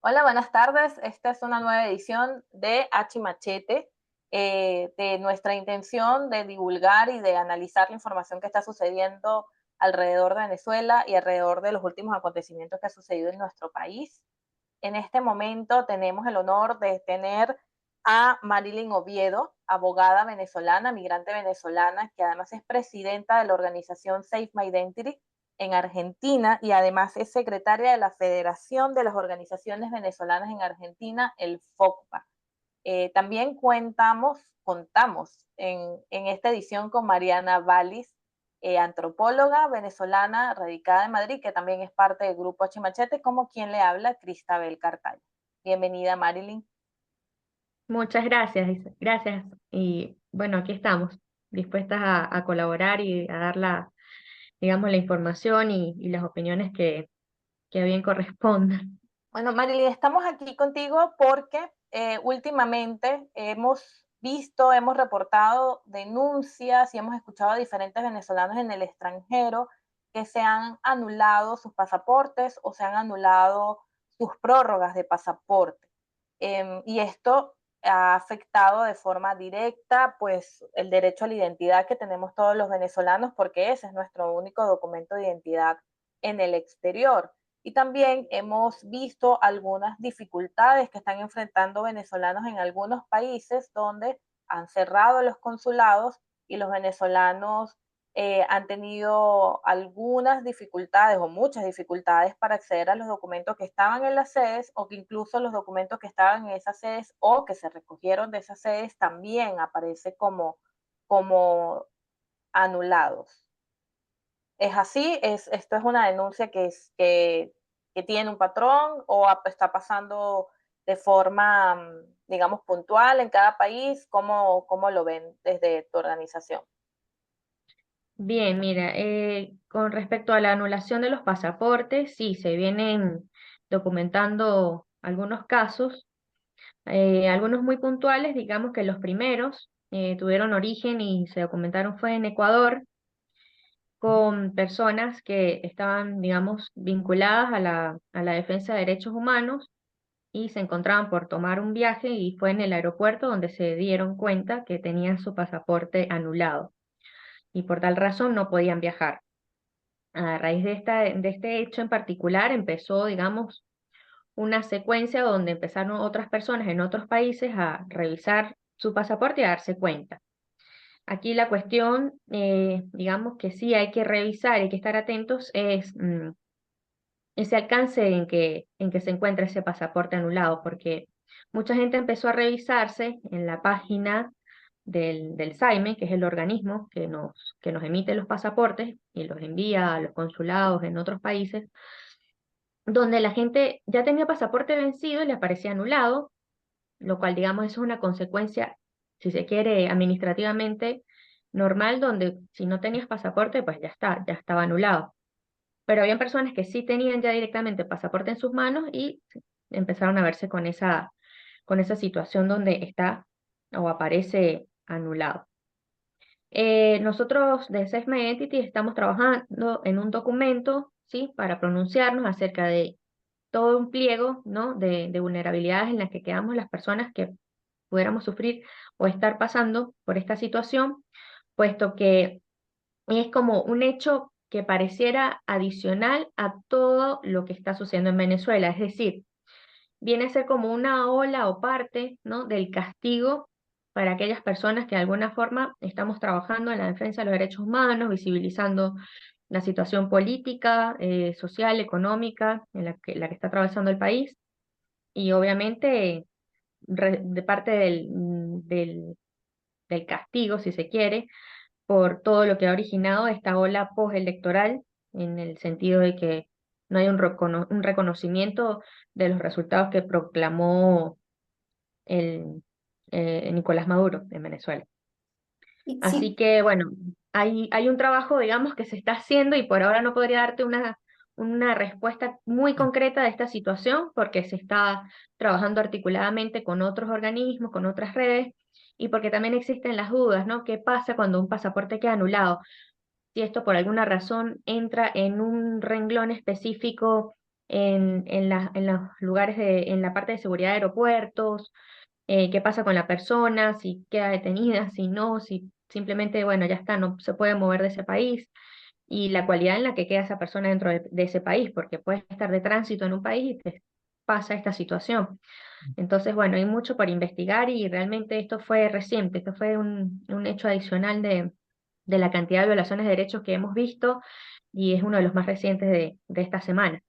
Hola, buenas tardes. Esta es una nueva edición de H Machete, de nuestra intención de divulgar y de analizar la información que está sucediendo alrededor de Venezuela y alrededor de los últimos acontecimientos que ha sucedido en nuestro país. En este momento tenemos el honor de tener a Marilyn Oviedo, abogada venezolana, migrante venezolana, que además es presidenta de la organización Save My Identity en Argentina y además es secretaria de la Federación de las Organizaciones Venezolanas en Argentina, el FOCPA. También contamos en esta edición con Mariana Valis, antropóloga venezolana radicada en Madrid, que también es parte del grupo H Machete, como quien le habla, Cristabel Cartaya. Bienvenida, Marilyn. Muchas gracias, gracias. Y bueno, aquí estamos, dispuestas a colaborar y a dar digamos, la información y las opiniones que bien correspondan. Bueno, Marilyn, estamos aquí contigo porque últimamente hemos visto, hemos reportado denuncias y hemos escuchado a diferentes venezolanos en el extranjero que se han anulado sus pasaportes o se han anulado sus prórrogas de pasaporte. Y esto ha afectado de forma directa pues el derecho a la identidad que tenemos todos los venezolanos porque ese es nuestro único documento de identidad en el exterior. Y también hemos visto algunas dificultades que están enfrentando venezolanos en algunos países donde han cerrado los consulados y los venezolanos han tenido algunas dificultades o muchas dificultades para acceder a los documentos que estaban en las sedes o que incluso los documentos que estaban en esas sedes o que se recogieron de esas sedes también aparece como anulados. ¿Es así? ¿Esto es una denuncia que tiene un patrón o está pasando de forma, digamos, puntual en cada país? ¿Cómo lo ven desde tu organización? Bien, mira, con respecto a la anulación de los pasaportes, sí, se vienen documentando algunos casos, algunos muy puntuales, digamos que los primeros tuvieron origen y se documentaron fue en Ecuador, con personas que estaban, digamos, vinculadas a la defensa de derechos humanos y se encontraban por tomar un viaje y fue en el aeropuerto donde se dieron cuenta que tenían su pasaporte anulado y por tal razón no podían viajar. A raíz de este hecho en particular empezó, digamos, una secuencia donde empezaron otras personas en otros países a revisar su pasaporte y a darse cuenta. Aquí la cuestión, digamos que sí hay que revisar, hay que estar atentos, es ese alcance en que se encuentra ese pasaporte anulado, porque mucha gente empezó a revisarse en la página del SAIME, que es el organismo que nos emite los pasaportes y los envía a los consulados en otros países, donde la gente ya tenía pasaporte vencido y le aparecía anulado, lo cual, digamos, es una consecuencia, si se quiere, administrativamente normal, donde si no tenías pasaporte, pues ya está, ya estaba anulado. Pero había personas que sí tenían ya directamente el pasaporte en sus manos y empezaron a verse con esa situación donde está o aparece anulado. Nosotros de Save My Identity estamos trabajando en un documento, ¿sí? Para pronunciarnos acerca de todo un pliego, ¿no? de vulnerabilidades en las que quedamos las personas que pudiéramos sufrir o estar pasando por esta situación, puesto que es como un hecho que pareciera adicional a todo lo que está sucediendo en Venezuela. Es decir, viene a ser como una ola o parte, ¿no? del castigo para aquellas personas que de alguna forma estamos trabajando en la defensa de los derechos humanos, visibilizando la situación política, social, económica en la que está atravesando el país y obviamente de parte del castigo, si se quiere, por todo lo que ha originado esta ola postelectoral, en el sentido de que no hay un reconocimiento de los resultados que proclamó el, Nicolás Maduro en Venezuela. Y Así sí. que, bueno, hay un trabajo, digamos, que se está haciendo y por ahora no podría darte una respuesta muy concreta de esta situación porque se está trabajando articuladamente con otros organismos, con otras redes y porque también existen las dudas, ¿no? ¿Qué pasa cuando un pasaporte queda anulado? Si esto por alguna razón entra en un renglón específico en los lugares en la parte de seguridad de aeropuertos, qué pasa con la persona, si queda detenida, si no, si simplemente, bueno, ya está, no se puede mover de ese país, y la cualidad en la que queda esa persona dentro de ese país, porque puede estar de tránsito en un país y te pasa esta situación. Entonces, bueno, hay mucho por investigar y realmente esto fue reciente, esto fue un hecho adicional de la cantidad de violaciones de derechos que hemos visto y es uno de los más recientes de esta semana.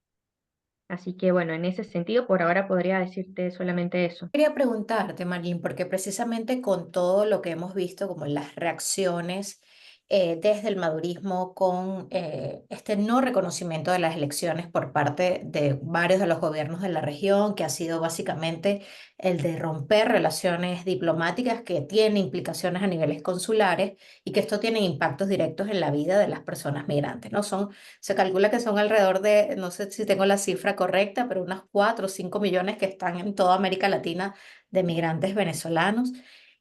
Así que bueno, en ese sentido, por ahora podría decirte solamente eso. Quería preguntarte, Marlene, porque precisamente con todo lo que hemos visto, como las reacciones desde el madurismo con este no reconocimiento de las elecciones por parte de varios de los gobiernos de la región, que ha sido básicamente el de romper relaciones diplomáticas que tienen implicaciones a niveles consulares y que esto tiene impactos directos en la vida de las personas migrantes, ¿no? Se calcula que son alrededor de, no sé si tengo la cifra correcta, pero unas 4 o 5 millones que están en toda América Latina de migrantes venezolanos.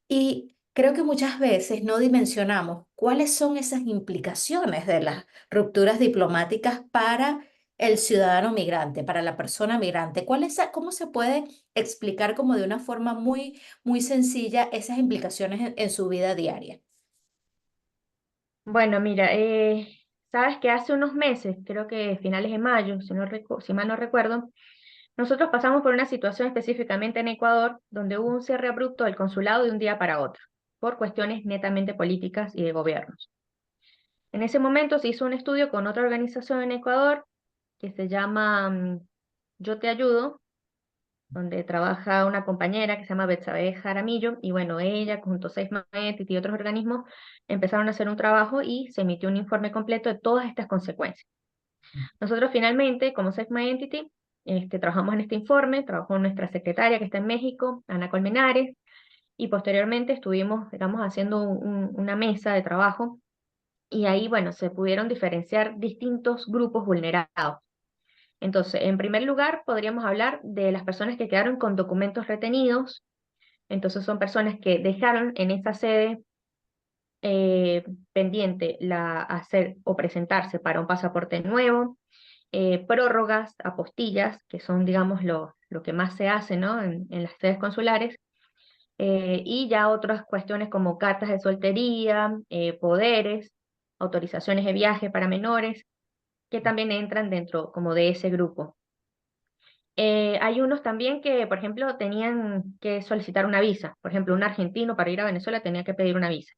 Y creo que muchas veces no dimensionamos cuáles son esas implicaciones de las rupturas diplomáticas para el ciudadano migrante, para la persona migrante. ¿Cómo se puede explicar como de una forma muy sencilla esas implicaciones en su vida diaria? Bueno, mira, sabes que hace unos meses, creo que finales de mayo, si mal no recuerdo, nosotros pasamos por una situación específicamente en Ecuador, donde hubo un cierre abrupto del consulado de un día para otro, por cuestiones netamente políticas y de gobiernos. En ese momento se hizo un estudio con otra organización en Ecuador que se llama Yo Te Ayudo, donde trabaja una compañera que se llama Betsabe Jaramillo, y bueno, ella junto a Save My Entity y otros organismos empezaron a hacer un trabajo y se emitió un informe completo de todas estas consecuencias. Nosotros finalmente, como Save My Entity, trabajamos en este informe, trabajó nuestra secretaria que está en México, Ana Colmenares, y posteriormente estuvimos, digamos, haciendo una mesa de trabajo y ahí, bueno, se pudieron diferenciar distintos grupos vulnerados. Entonces, en primer lugar, podríamos hablar de las personas que quedaron con documentos retenidos. Entonces, son personas que dejaron en esa sede pendiente hacer o presentarse para un pasaporte nuevo, prórrogas, apostillas, que son, digamos, lo que más se hace, ¿no? En las sedes consulares, y ya otras cuestiones como cartas de soltería, poderes, autorizaciones de viaje para menores, que también entran dentro como de ese grupo. Hay unos también que, por ejemplo, tenían que solicitar una visa. Por ejemplo, un argentino para ir a Venezuela tenía que pedir una visa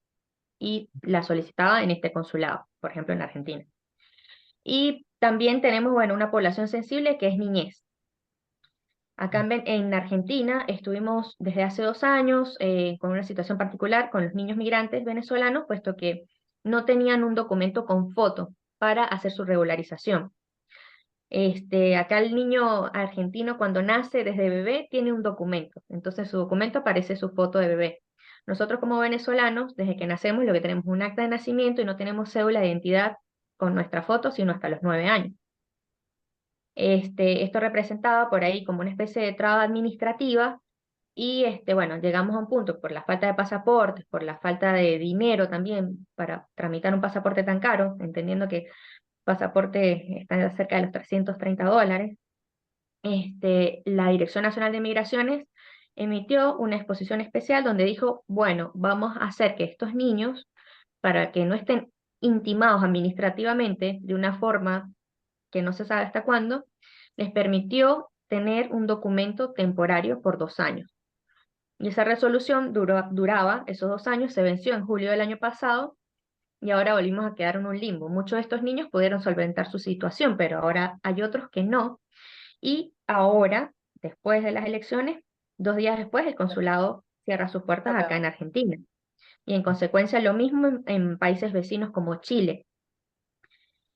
y la solicitaba en este consulado, por ejemplo, en Argentina. Y también tenemos, bueno, una población sensible que es niñez. Acá en Argentina estuvimos desde hace 2 años con una situación particular con los niños migrantes venezolanos, puesto que no tenían un documento con foto para hacer su regularización. Acá el niño argentino cuando nace desde bebé tiene un documento, entonces su documento aparece su foto de bebé. Nosotros como venezolanos, desde que nacemos, lo que tenemos es un acta de nacimiento y no tenemos cédula de identidad con nuestra foto, sino hasta los 9 años. Esto representaba por ahí como una especie de traba administrativa y bueno, llegamos a un punto por la falta de pasaportes, por la falta de dinero también para tramitar un pasaporte tan caro, entendiendo que pasaporte está cerca de los $330. La Dirección Nacional de Migraciones emitió una exposición especial donde dijo, bueno, vamos a hacer que estos niños, para que no estén intimados administrativamente de una forma que no se sabe hasta cuándo, les permitió tener un documento temporario por 2 años. Y esa resolución duraba esos 2 años, se venció en julio del año pasado y ahora volvimos a quedar en un limbo. Muchos de estos niños pudieron solventar su situación, pero ahora hay otros que no. Y ahora, después de las elecciones, 2 días después, el consulado cierra sus puertas acá en Ok. Argentina. Y en consecuencia, lo mismo en países vecinos como Chile.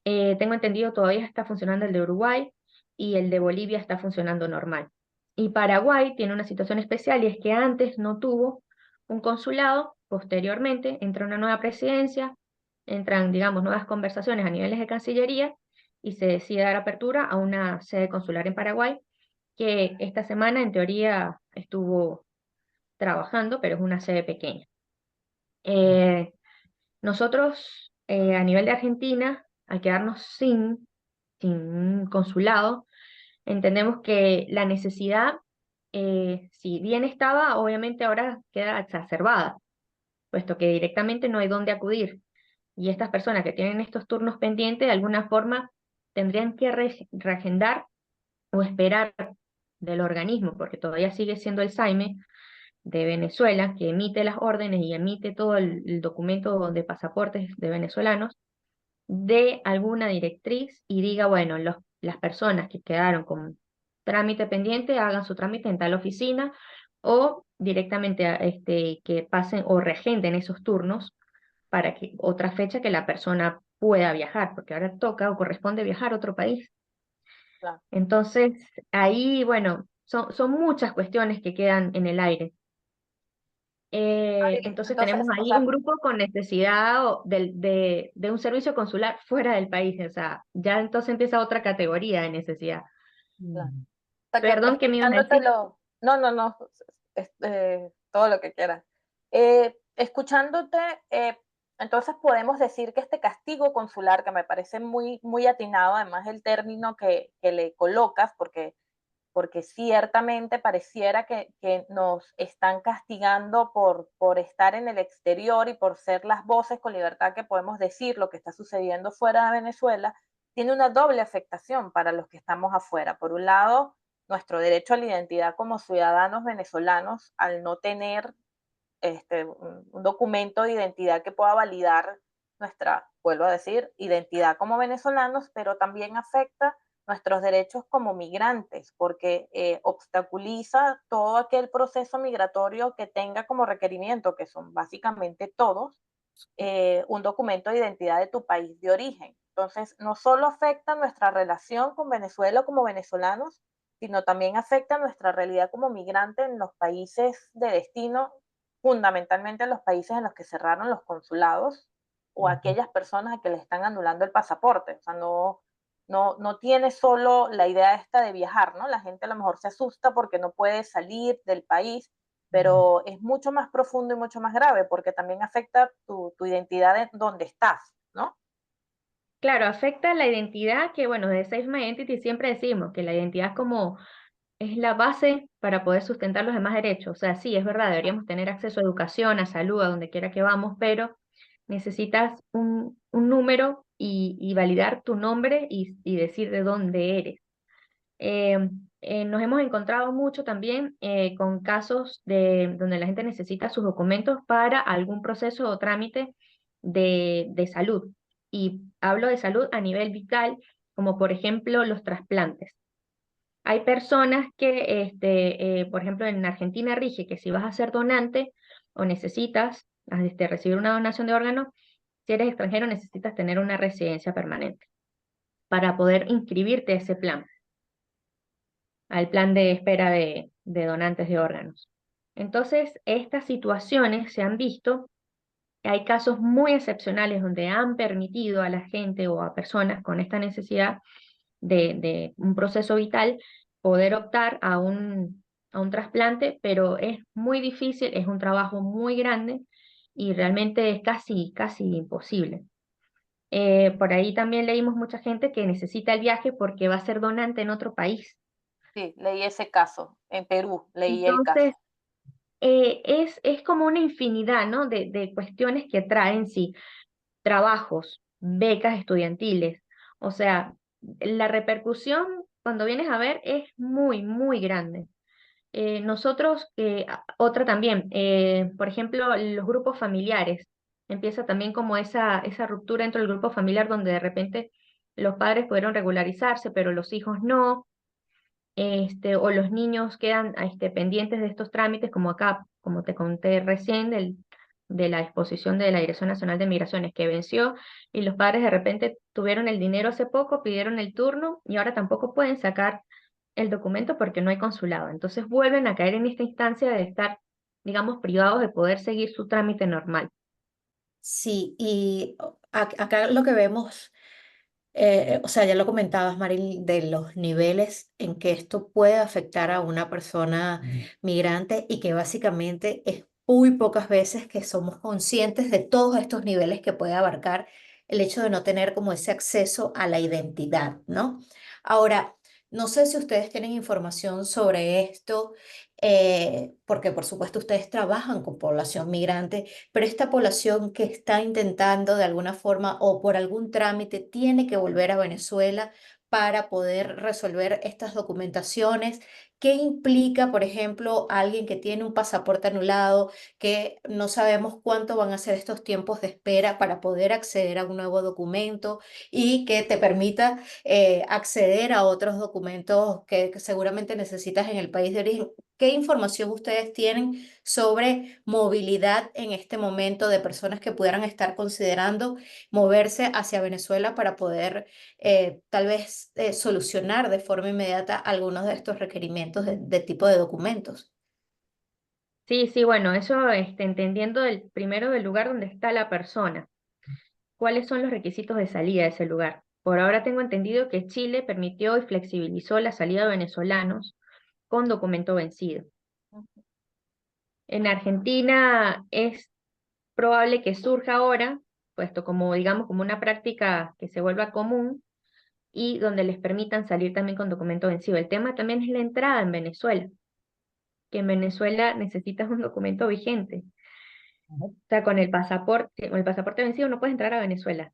Tengo entendido todavía está funcionando el de Uruguay y el de Bolivia está funcionando normal. Y Paraguay tiene una situación especial y es que antes no tuvo un consulado, posteriormente entra una nueva presidencia, entran, digamos, nuevas conversaciones a niveles de Cancillería y se decide dar apertura a una sede consular en Paraguay que esta semana en teoría estuvo trabajando, pero es una sede pequeña. Eh, Nosotros, a nivel de Argentina, al quedarnos sin un consulado, entendemos que la necesidad, si bien estaba, obviamente ahora queda exacerbada, puesto que directamente no hay dónde acudir. Y estas personas que tienen estos turnos pendientes, de alguna forma, tendrían que reagendar o esperar del organismo, porque todavía sigue siendo el SAIME de Venezuela, que emite las órdenes y emite todo el documento de pasaportes de venezolanos, de alguna directriz y diga, bueno, las personas que quedaron con trámite pendiente hagan su trámite en tal oficina o directamente que pasen o regenten esos turnos para que otra fecha que la persona pueda viajar, porque ahora toca o corresponde viajar a otro país. Claro. Entonces, ahí, bueno, son muchas cuestiones que quedan en el aire. Entonces Entonces, tenemos o ahí sea, un grupo con necesidad de un servicio consular fuera del país, o sea, ya entonces empieza otra categoría de necesidad. claro. Mm. O sea, que Perdón, ¿qué me ibas a decir? escuchándotelo, no, no, no, todo lo que quieras. Escuchándote, entonces podemos decir que este castigo consular, que me parece muy, muy atinado, además el término que le colocas, porque ciertamente pareciera que nos están castigando por estar en el exterior y por ser las voces con libertad que podemos decir lo que está sucediendo fuera de Venezuela, tiene una doble afectación para los que estamos afuera. Por un lado, nuestro derecho a la identidad como ciudadanos venezolanos, al no tener un documento de identidad que pueda validar nuestra, vuelvo a decir, identidad como venezolanos, pero también afecta nuestros derechos como migrantes, porque obstaculiza todo aquel proceso migratorio que tenga como requerimiento, que son básicamente todos, un documento de identidad de tu país de origen. Entonces, no solo afecta nuestra relación con Venezuela como venezolanos, sino también afecta nuestra realidad como migrante en los países de destino, fundamentalmente en los países en los que cerraron los consulados o aquellas personas a que le están anulando el pasaporte. O sea, no tiene solo la idea esta de viajar, ¿no? La gente a lo mejor se asusta porque no puede salir del país, pero es mucho más profundo y mucho más grave porque también afecta tu identidad de donde estás, ¿no? Claro, afecta la identidad que, bueno, de Safe My Identity siempre decimos que la identidad es la base para poder sustentar los demás derechos. O sea, sí, es verdad, deberíamos tener acceso a educación, a salud, a donde quiera que vamos, pero necesitas un número y validar tu nombre y decir de dónde eres. Eh, Nos hemos encontrado mucho también con casos donde la gente necesita sus documentos para algún proceso o trámite de salud. Y hablo de salud a nivel vital, como por ejemplo los trasplantes. Hay personas que, por ejemplo, en Argentina rige que si vas a ser donante o necesitas recibir una donación de órganos, si eres extranjero necesitas tener una residencia permanente para poder inscribirte a ese plan, al plan de espera de donantes de órganos. Entonces, estas situaciones se han visto, hay casos muy excepcionales donde han permitido a la gente o a personas con esta necesidad de un proceso vital poder optar a un trasplante, pero es muy difícil, es un trabajo muy grande y realmente es casi, casi imposible. Por ahí también leímos mucha gente que necesita el viaje porque va a ser donante en otro país. Sí, leí ese caso. En Perú leí el Entonces, caso. es como una infinidad, ¿no? de cuestiones que traen, sí, trabajos, becas estudiantiles. O sea, la repercusión, cuando vienes a ver, es muy, muy grande. Nosotros, otra también, por ejemplo, los grupos familiares. Empieza también como esa ruptura dentro del grupo familiar donde de repente los padres pudieron regularizarse, pero los hijos no, o los niños quedan pendientes de estos trámites, como acá, como te conté recién, de la disposición de la Dirección Nacional de Migraciones que venció, y los padres de repente tuvieron el dinero hace poco, pidieron el turno y ahora tampoco pueden sacar el documento porque no hay consulado. Entonces vuelven a caer en esta instancia de estar, digamos, privados de poder seguir su trámite normal. Sí, y acá lo que vemos, o sea, ya lo comentabas, Maril, de los niveles en que esto puede afectar a una persona migrante y que básicamente es muy pocas veces que somos conscientes de todos estos niveles que puede abarcar el hecho de no tener como ese acceso a la identidad, ¿no? Ahora, No sé si ustedes tienen información sobre esto, porque por supuesto ustedes trabajan con población migrante, pero esta población que está intentando de alguna forma o por algún trámite tiene que volver a Venezuela para poder resolver estas documentaciones. ¿Qué implica, por ejemplo, alguien que tiene un pasaporte anulado, que no sabemos cuánto van a ser estos tiempos de espera para poder acceder a un nuevo documento y que te permita acceder a otros documentos que seguramente necesitas en el país de origen? ¿Qué información ustedes tienen sobre movilidad en este momento de personas que pudieran estar considerando moverse hacia Venezuela para poder tal vez solucionar de forma inmediata algunos de estos requerimientos de tipo de documentos? Sí, sí, bueno, eso entendiendo primero del lugar donde está la persona. ¿Cuáles son los requisitos de salida de ese lugar? Por ahora tengo entendido que Chile permitió y flexibilizó la salida de venezolanos con documento vencido. En Argentina es probable que surja ahora, puesto como, digamos, como una práctica que se vuelva común y donde les permitan salir también con documento vencido. El tema también es la entrada en Venezuela, que en Venezuela necesitas un documento vigente. O sea, con el pasaporte vencido no puedes entrar a Venezuela.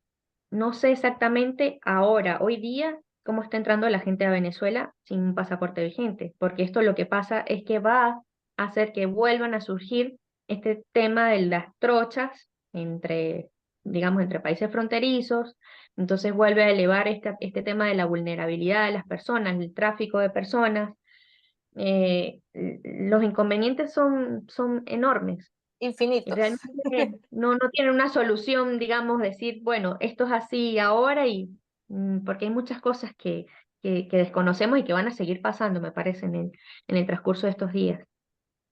No sé exactamente ahora, hoy día, cómo está entrando la gente a Venezuela sin un pasaporte vigente, porque esto lo que pasa es que va a hacer que vuelvan a surgir este tema de las trochas entre, digamos, entre países fronterizos. Entonces vuelve a elevar este tema de la vulnerabilidad de las personas, el tráfico de personas. Los inconvenientes son enormes. Y Infinitos. realmente no tienen una solución, digamos, decir, bueno, esto es así ahora porque hay muchas cosas que desconocemos y que van a seguir pasando, me parece, en el transcurso de estos días.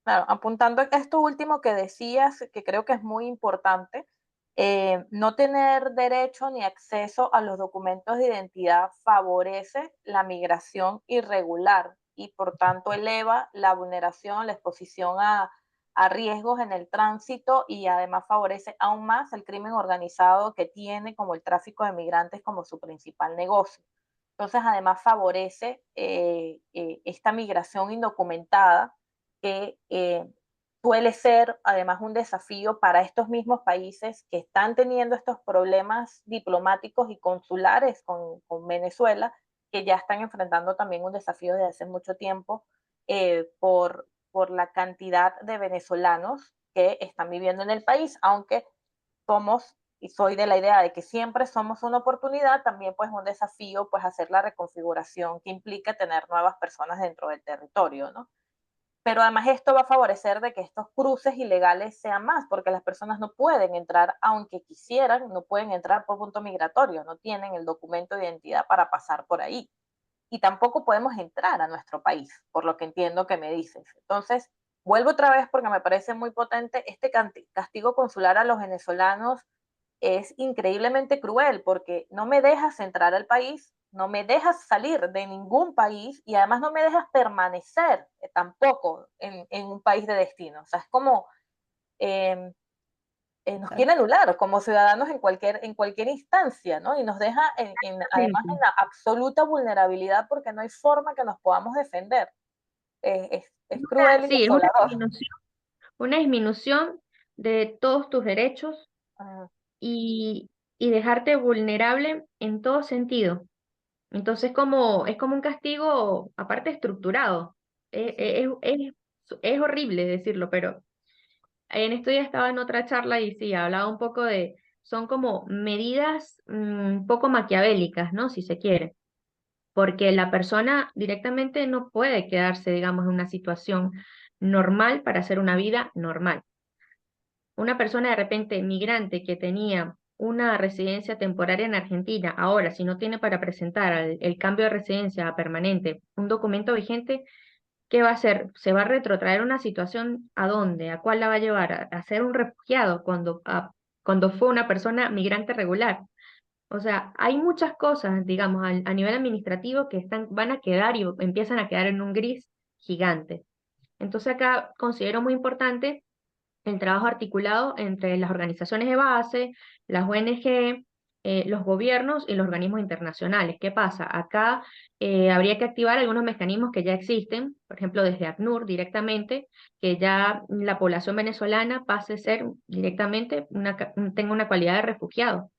Claro, apuntando a esto último que decías, que creo que es muy importante, no tener derecho ni acceso a los documentos de identidad favorece la migración irregular y por tanto eleva la vulneración, la exposición a riesgos en el tránsito y además favorece aún más el crimen organizado que tiene como el tráfico de migrantes como su principal negocio. Entonces, además favorece esta migración indocumentada que suele ser además un desafío para estos mismos países que están teniendo estos problemas diplomáticos y consulares con Venezuela, que ya están enfrentando también un desafío desde hace mucho tiempo por la cantidad de venezolanos que están viviendo en el país, aunque somos y soy de la idea de que siempre somos una oportunidad, también pues un desafío pues hacer la reconfiguración que implica tener nuevas personas dentro del territorio, ¿no? Pero además esto va a favorecer de que estos cruces ilegales sean más, porque las personas no pueden entrar, aunque quisieran, no pueden entrar por punto migratorio, no tienen el documento de identidad para pasar por ahí. Y tampoco podemos entrar a nuestro país, por lo que entiendo que me dices. Entonces, vuelvo otra vez porque me parece muy potente este castigo consular a los venezolanos es increíblemente cruel porque no me dejas entrar al país, no me dejas salir de ningún país y además no me dejas permanecer tampoco en un país de destino. O sea, es como eh, nos quiere anular como ciudadanos en cualquier instancia, ¿no? Y nos deja además en Exactamente. la absoluta vulnerabilidad porque no hay forma que nos podamos defender. Es cruel y Sí, es una desolador. disminución, una disminución de todos tus derechos Ah, y, y dejarte vulnerable en todo sentido. Entonces, es como un castigo, aparte estructurado. sí, Es, sí. es, es- es horrible decirlo, pero en esto ya estaba en otra charla y sí, hablaba un poco son como medidas un poco maquiavélicas, ¿no? Si se quiere, porque la persona directamente no puede quedarse, digamos, en una situación normal para hacer una vida normal. Una persona de repente migrante que tenía una residencia temporaria en Argentina, ahora si no tiene para presentar el cambio de residencia a permanente un documento vigente, ¿qué va a hacer? ¿Se va a retrotraer una situación a dónde? ¿A cuál la va a llevar? ¿A ser un refugiado cuando fue una persona migrante regular? O sea, hay muchas cosas, digamos, a nivel administrativo que van a quedar y empiezan a quedar en un gris gigante. Entonces acá considero muy importante el trabajo articulado entre las organizaciones de base, las ONG, los gobiernos y los organismos internacionales. ¿Qué pasa? Acá habría que activar algunos mecanismos que ya existen, por ejemplo, desde ACNUR directamente, que ya la población venezolana pase a ser directamente tenga una cualidad de refugiado,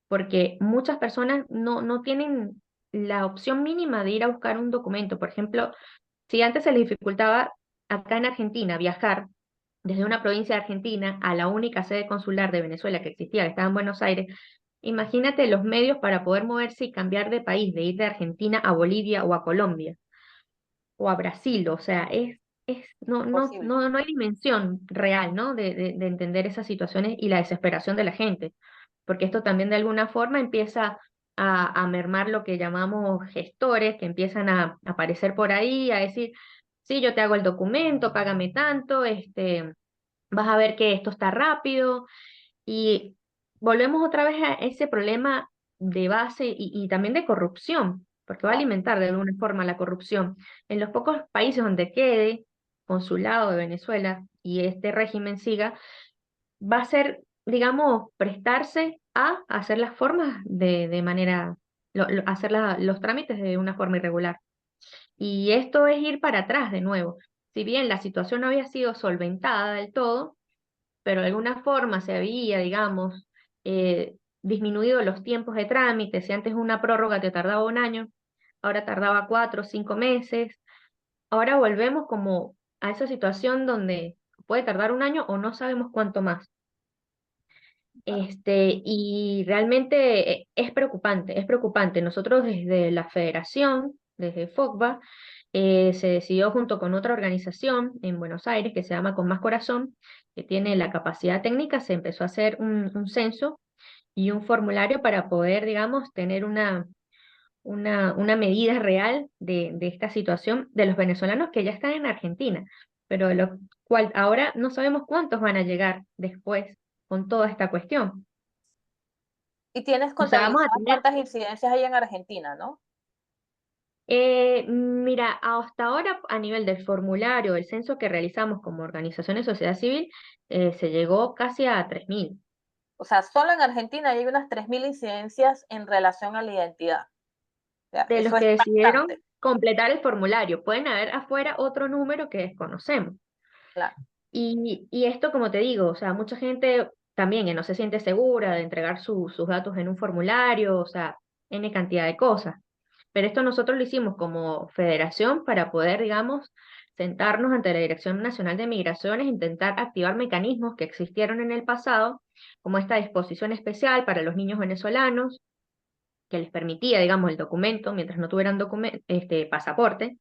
porque muchas personas no tienen la opción mínima de ir a buscar un documento. Por ejemplo, si antes se les dificultaba acá en Argentina viajar desde una provincia de Argentina a la única sede consular de Venezuela que existía, que estaba en Buenos Aires, imagínate los medios para poder moverse y cambiar de país, de ir de Argentina a Bolivia o a Colombia o a Brasil. O sea, Posible. no hay dimensión real, ¿no? De entender esas situaciones y la desesperación de la gente, porque esto también de alguna forma empieza a mermar lo que llamamos gestores, que empiezan a aparecer por ahí, a decir, sí, yo te hago el documento, págame tanto, vas a ver que esto está rápido, y volvemos otra vez a ese problema de base y también de corrupción, porque va a Claro. alimentar de alguna forma la corrupción. En los pocos países donde quede consulado de Venezuela y este régimen siga, va a ser, digamos, prestarse a hacer las formas de manera, hacer los trámites de una forma irregular. Y esto es ir para atrás de nuevo. Si bien la situación no había sido solventada del todo, pero de alguna forma se había, digamos, disminuido los tiempos de trámite. Si antes una prórroga te tardaba un año, ahora tardaba 4 o 5 meses. Ahora volvemos como a esa situación donde puede tardar un año o no sabemos cuánto más. Y realmente es preocupante, es preocupante. Nosotros desde la federación, desde FOCBA, se decidió junto con otra organización en Buenos Aires que se llama Con Más Corazón, que tiene la capacidad técnica, se empezó a hacer un censo y un formulario para poder, digamos, tener una medida real de esta situación de los venezolanos que ya están en Argentina, pero de lo cual ahora no sabemos cuántos van a llegar después con toda esta cuestión. Y tienes O sea, vamos a contabilizadas tener, cuántas incidencias hay en Argentina, ¿no? mira, hasta ahora a nivel del formulario, del censo que realizamos como organizaciones de sociedad civil, se llegó casi a 3.000, O sea, solo en Argentina hay unas 3.000 incidencias en relación a la identidad. O sea, de los eso que es decidieron bastante, completar el formulario. Pueden haber afuera otro número que desconocemos. claro. Y esto, como te digo, o sea, mucha gente también que no se siente segura de entregar sus datos en un formulario, o sea, N cantidad de cosas. Pero esto nosotros lo hicimos como federación para poder, digamos, sentarnos ante la Dirección Nacional de Migraciones, intentar activar mecanismos que existieron en el pasado, como esta disposición especial para los niños venezolanos, que les permitía, digamos, el documento mientras no tuvieran pasaporte.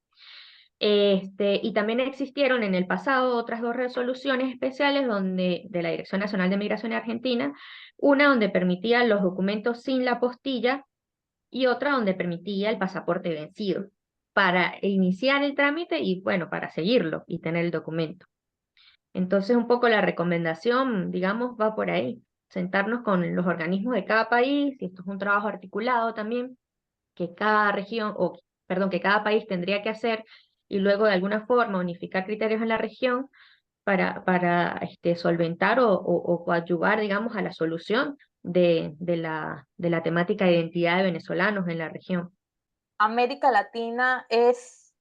Y también existieron en el pasado otras dos resoluciones especiales de la Dirección Nacional de Migración Argentina, una donde permitía los documentos sin la postilla y otra donde permitía el pasaporte vencido para iniciar el trámite y bueno, para seguirlo y tener el documento. Entonces, un poco la recomendación, digamos, va por ahí, sentarnos con los organismos de cada país, y esto es un trabajo articulado también, que cada región, o perdón, que cada país tendría que hacer, y luego de alguna forma unificar criterios en la región para solventar o coadyuvar, digamos, a la solución de la temática de identidad de venezolanos en la región. América Latina es,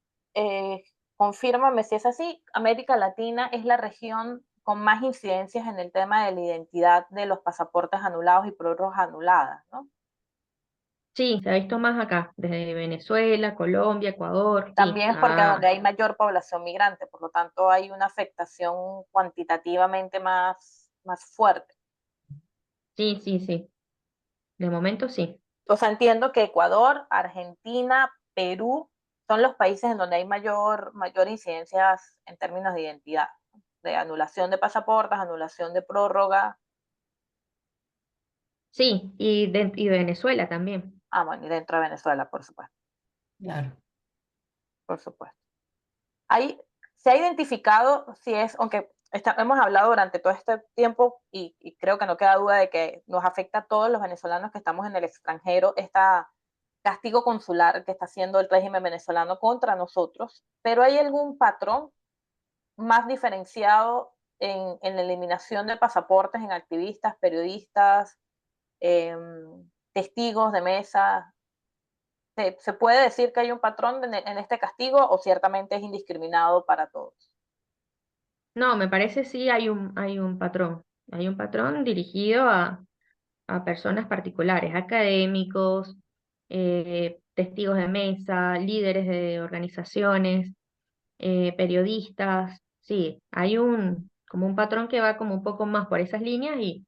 confírmame si es así, América Latina es la región con más incidencias en el tema de la identidad de los pasaportes anulados y prórrogas anuladas, ¿no? Sí, se ha visto más acá, desde Venezuela, Colombia, Ecuador, sí, También es porque donde hay mayor población migrante, por lo tanto hay una afectación cuantitativamente más fuerte. sí, sí, sí, de momento sí. O sea, entiendo que Ecuador, Argentina, Perú son los países en donde hay mayor incidencias en términos de identidad, de anulación de pasaportes, anulación de prórroga. Sí, y Venezuela también. Ah, bueno, y dentro de Venezuela, por supuesto, Claro. por supuesto. Ahí se ha identificado si es, aunque hemos hablado durante todo este tiempo y creo que no queda duda de que nos afecta a todos los venezolanos que estamos en el extranjero, esta castigo consular que está haciendo el régimen venezolano contra nosotros, pero hay algún patrón más diferenciado en la eliminación de pasaportes en activistas, periodistas, eh, testigos de mesa. ¿Se puede decir que hay un patrón en este castigo o ciertamente es indiscriminado para todos? No, me parece sí hay un patrón dirigido a personas particulares, académicos, testigos de mesa, líderes de organizaciones, periodistas, sí, hay como un patrón que va como un poco más por esas líneas y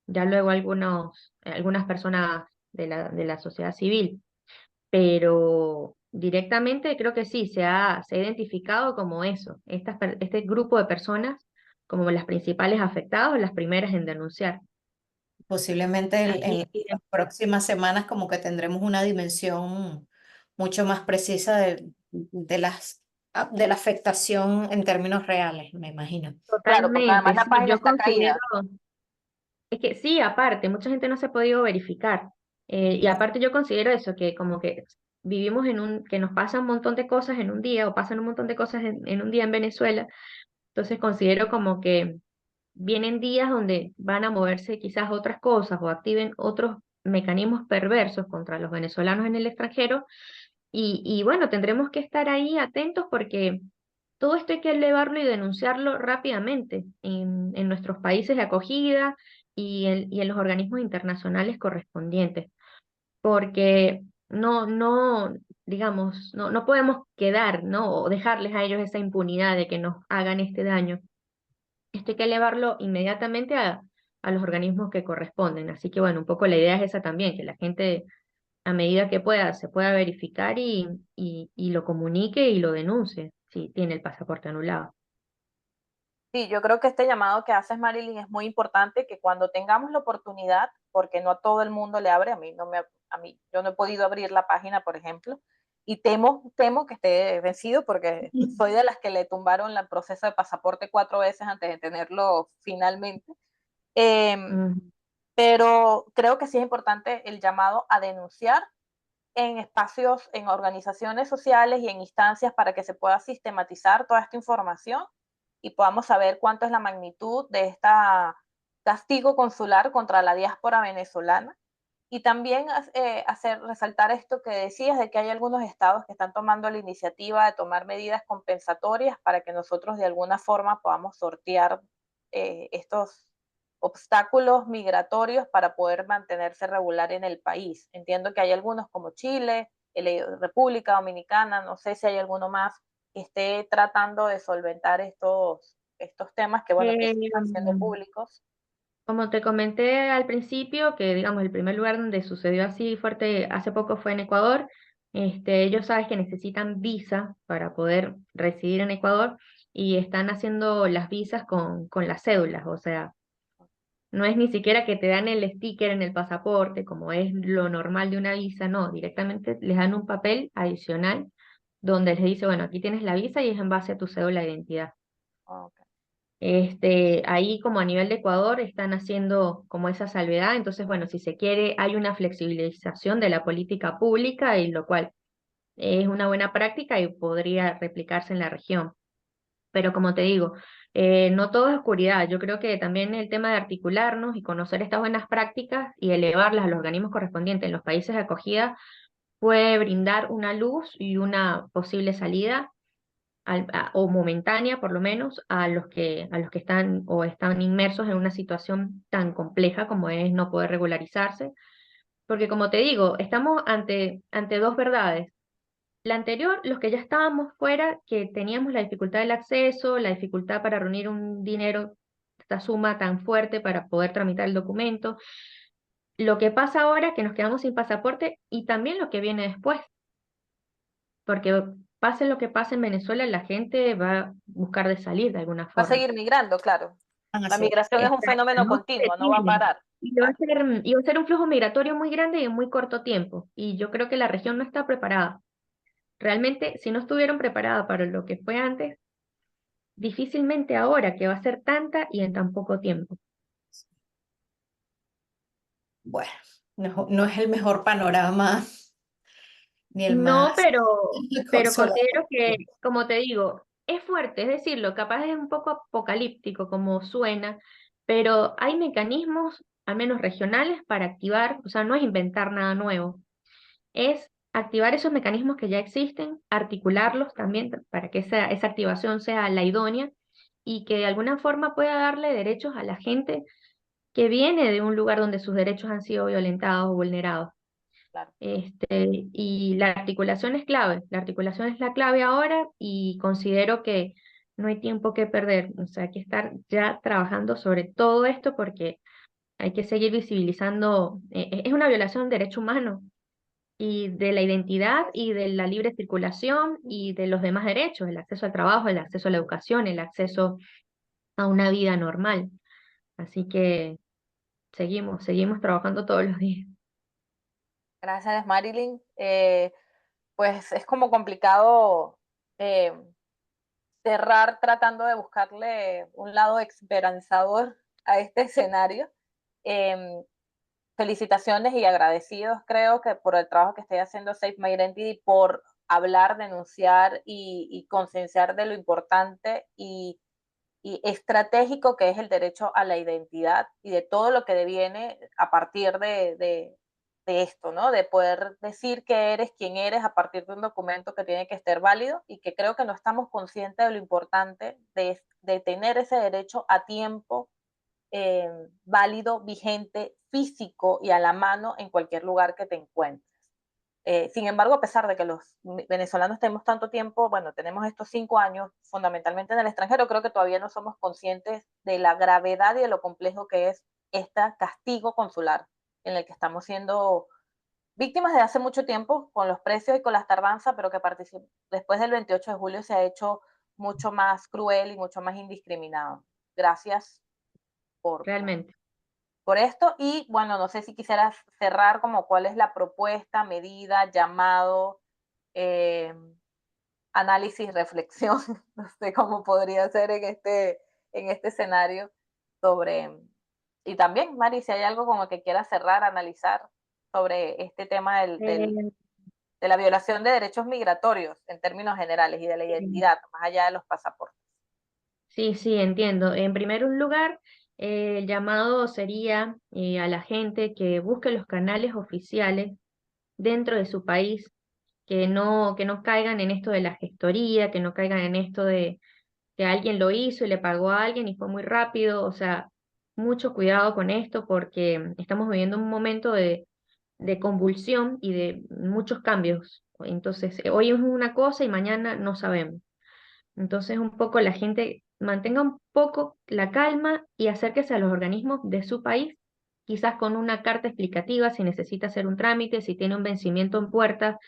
ya luego algunas personas de la sociedad civil, pero directamente creo que sí, se ha identificado como eso, este grupo de personas como las principales afectadas o las primeras en denunciar. Posiblemente en Aquí, las próximas semanas como que tendremos una dimensión mucho más precisa de la afectación en términos reales, me imagino. Claro, porque además totalmente, la sí, página yo está considero, caída. es que sí, aparte, mucha gente no se ha podido verificar, y Claro. aparte yo considero eso, que como que vivimos que nos pasan un montón de cosas en un día, o pasan un montón de cosas en un día en Venezuela, entonces considero como que vienen días donde van a moverse quizás otras cosas o activen otros mecanismos perversos contra los venezolanos en el extranjero. Y bueno, tendremos que estar ahí atentos porque todo esto hay que elevarlo y denunciarlo rápidamente en nuestros países de acogida y en los organismos internacionales correspondientes, porque digamos, no podemos quedar, ¿no? O dejarles a ellos esa impunidad de que nos hagan este daño. Esto hay que elevarlo inmediatamente a los organismos que corresponden. Así que bueno, un poco la idea es esa también, que la gente a medida que pueda se pueda verificar y lo comunique y lo denuncie si tiene el pasaporte anulado. Sí, yo creo que este llamado que haces, Marilyn, es muy importante, que cuando tengamos la oportunidad, porque no a todo el mundo le abre, yo no he podido abrir la página, por ejemplo, y temo que esté vencido porque soy de las que le tumbaron el proceso de pasaporte 4 veces antes de tenerlo finalmente. Eh, Ujú. pero creo que sí es importante el llamado a denunciar en espacios, en organizaciones sociales y en instancias para que se pueda sistematizar toda esta información y podamos saber cuánto es la magnitud de este castigo consular contra la diáspora venezolana. Y también resaltar esto que decías, de que hay algunos estados que están tomando la iniciativa de tomar medidas compensatorias para que nosotros de alguna forma podamos sortear estos obstáculos migratorios para poder mantenerse regular en el país. Entiendo que hay algunos como Chile, República Dominicana, no sé si hay alguno más que esté tratando de solventar estos temas que, bueno, que Eh, sí están siendo públicos. Como te comenté al principio, que digamos el primer lugar donde sucedió así fuerte hace poco fue en Ecuador. Ellos sabes que necesitan visa para poder residir en Ecuador y están haciendo las visas con las cédulas, o sea, no es ni siquiera que te dan el sticker en el pasaporte, como es lo normal de una visa, no, directamente les dan un papel adicional donde les dice, bueno, aquí tienes la visa y es en base a tu cédula de identidad. Okay. Ahí como a nivel de Ecuador están haciendo como esa salvedad, entonces bueno, si se quiere hay una flexibilización de la política pública y lo cual es una buena práctica y podría replicarse en la región. Pero como te digo, no todo es oscuridad. Yo creo que también el tema de articularnos y conocer estas buenas prácticas y elevarlas a los organismos correspondientes en los países de acogida puede brindar una luz y una posible salida o momentánea por lo menos a los que están o están inmersos en una situación tan compleja como es no poder regularizarse. Porque como te digo, estamos ante dos verdades. La anterior, los que ya estábamos fuera, que teníamos la dificultad del acceso, la dificultad para reunir un dinero, esta suma tan fuerte para poder tramitar el documento. Lo que pasa ahora, que nos quedamos sin pasaporte y también lo que viene después, porque pase lo que pase en Venezuela, la gente va a buscar de salir de alguna Va a forma. seguir migrando, claro. La Así es. migración es un Exacto, fenómeno no se continuo, no va a detiene. parar. Y Claro. y va a ser un flujo migratorio muy grande y en muy corto tiempo. Y yo creo que la región no está preparada. Realmente, si no estuvieron preparadas para lo que fue antes, difícilmente ahora, que va a ser tanta y en tan poco tiempo. Bueno, no es el mejor panorama ni el No, más pero consolador. considero que, como te digo, es fuerte, es decirlo, capaz es un poco apocalíptico como suena, pero hay mecanismos al menos regionales, para activar, o sea, no es inventar nada nuevo, es activar esos mecanismos que ya existen, articularlos también para que esa activación sea la idónea y que de alguna forma pueda darle derechos a la gente que viene de un lugar donde sus derechos han sido violentados o vulnerados. Claro. Y la articulación es clave, la articulación es la clave ahora y considero que no hay tiempo que perder, o sea, hay que estar ya trabajando sobre todo esto porque hay que seguir visibilizando, es una violación de derecho humano y de la identidad y de la libre circulación y de los demás derechos, el acceso al trabajo, el acceso a la educación, el acceso a una vida normal. Así que seguimos trabajando todos los días. Gracias, Marilyn. Pues es como complicado eh, cerrar tratando de buscarle un lado esperanzador a este escenario. Eh, Felicitaciones y agradecidos, creo que por el trabajo que estoy haciendo Save My Identity, por hablar, denunciar y concienciar de lo importante y estratégico que es el derecho a la identidad y de todo lo que deviene a partir de esto, ¿no? De poder decir que eres quien eres a partir de un documento que tiene que estar válido y que creo que no estamos conscientes de lo importante de tener ese derecho a tiempo, válido, vigente, físico y a la mano en cualquier lugar que te encuentres. Sin embargo, a pesar de que los venezolanos tenemos tanto tiempo, bueno, tenemos estos 5 años fundamentalmente en el extranjero, creo que todavía no somos conscientes de la gravedad y de lo complejo que es este castigo consular en el que estamos siendo víctimas de hace mucho tiempo con los precios y con las tardanzas, pero que después del 28 de julio se ha hecho mucho más cruel y mucho más indiscriminado. Gracias por, por, Realmente. por esto. Y bueno, no sé si quisieras cerrar como cuál es la propuesta, medida, llamado, eh, análisis, reflexión, no sé cómo podría ser en este escenario sobre... Y también, Mari, si hay algo como que quieras cerrar, analizar sobre este tema Eh, de la violación de derechos migratorios en términos generales y de la identidad, más allá de los pasaportes. Sí, sí, entiendo. En primer lugar, el llamado sería a la gente que busque los canales oficiales dentro de su país, que no caigan en esto de la gestoría, que no caigan en esto de que alguien lo hizo y le pagó a alguien y fue muy rápido. O sea, mucho cuidado con esto porque estamos viviendo un momento de convulsión y de muchos cambios. Entonces, hoy es una cosa y mañana no sabemos. Entonces, un poco la gente mantenga un poco la calma y acérquese a los organismos de su país, quizás con una carta explicativa si necesita hacer un trámite, si tiene un vencimiento en puerta,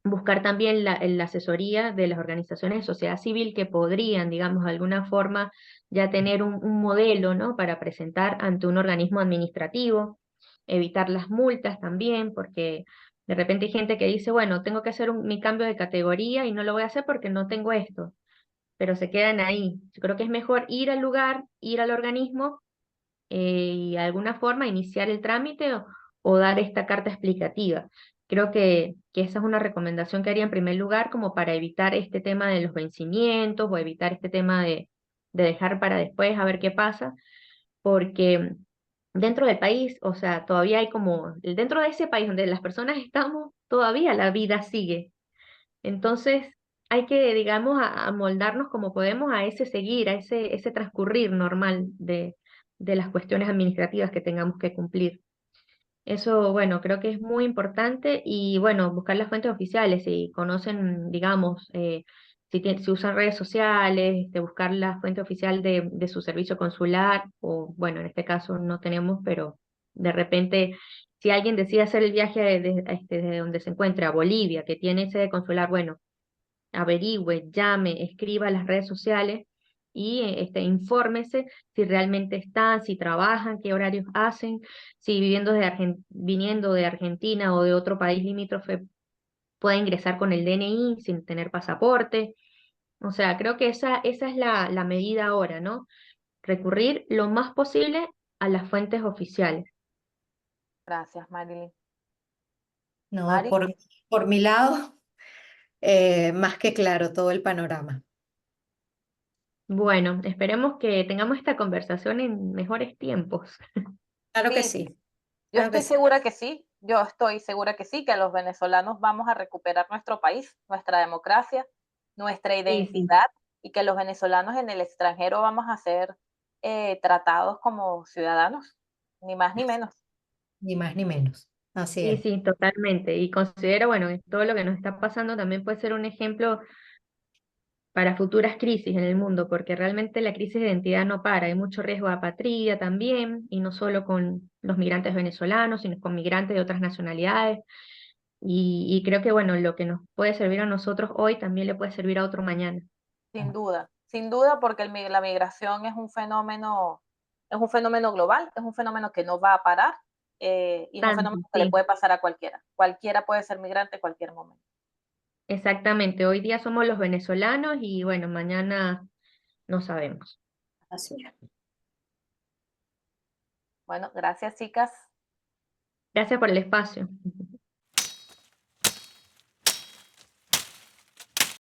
buscar también la asesoría de las organizaciones de sociedad civil que podrían, digamos, de alguna forma ya tener un modelo, ¿no? Para presentar ante un organismo administrativo, evitar las multas también, porque de repente hay gente que dice, bueno, tengo que hacer mi cambio de categoría y no lo voy a hacer porque no tengo esto, pero se quedan ahí. Yo creo que es mejor ir al lugar, ir al organismo y de alguna forma iniciar el trámite o dar esta carta explicativa. Creo que esa es una recomendación que haría en primer lugar como para evitar este tema de los vencimientos o evitar este tema de dejar para después a ver qué pasa, porque dentro del país, o sea, todavía hay como, dentro de ese país donde las personas estamos, todavía la vida sigue. Entonces, hay que, digamos, amoldarnos como podemos a ese seguir, a ese transcurrir normal de las cuestiones administrativas que tengamos que cumplir. Eso, bueno, creo que es muy importante y, bueno, buscar las fuentes oficiales, si conocen, digamos, si usan redes sociales, de buscar la fuente oficial de su servicio consular, o, bueno, en este caso no tenemos, pero de repente, si alguien decide hacer el viaje de donde se encuentra a Bolivia, que tiene sede consular, bueno, averigüe, llame, escriba a las redes sociales y infórmese si realmente están, si trabajan, qué horarios hacen, si viniendo de Argentina o de otro país limítrofe puede ingresar con el DNI sin tener pasaporte. O sea, creo que esa es la medida ahora, ¿no? Recurrir lo más posible a las fuentes oficiales. Gracias, Marilyn. No, Mari, por mi lado, más que claro todo el panorama. Bueno, esperemos que tengamos esta conversación en mejores tiempos. Claro que Sí, sí, yo claro que estoy sí. segura que sí, yo estoy segura que sí, que los venezolanos vamos a recuperar nuestro país, nuestra democracia, nuestra Sí, sí, identidad y que los venezolanos en el extranjero vamos a ser tratados como ciudadanos, ni más ni menos. Ni más ni menos. Así sí, es. sí, totalmente. Y considero, bueno, que todo lo que nos está pasando también puede ser un ejemplo para futuras crisis en el mundo, porque realmente la crisis de identidad no para, hay mucho riesgo de apatría también, y no solo con los migrantes venezolanos, sino con migrantes de otras nacionalidades. Y creo que, bueno, lo que nos puede servir a nosotros hoy también le puede servir a otro mañana. Sin duda, porque la migración es un fenómeno global, es un fenómeno que no va a parar y es un Tanto, fenómeno que le sí, puede pasar a cualquiera. Cualquiera puede ser migrante en cualquier momento. exactamente. Hoy día somos los venezolanos y, bueno, mañana no sabemos. Así es. Bueno, gracias chicas. Gracias por el espacio.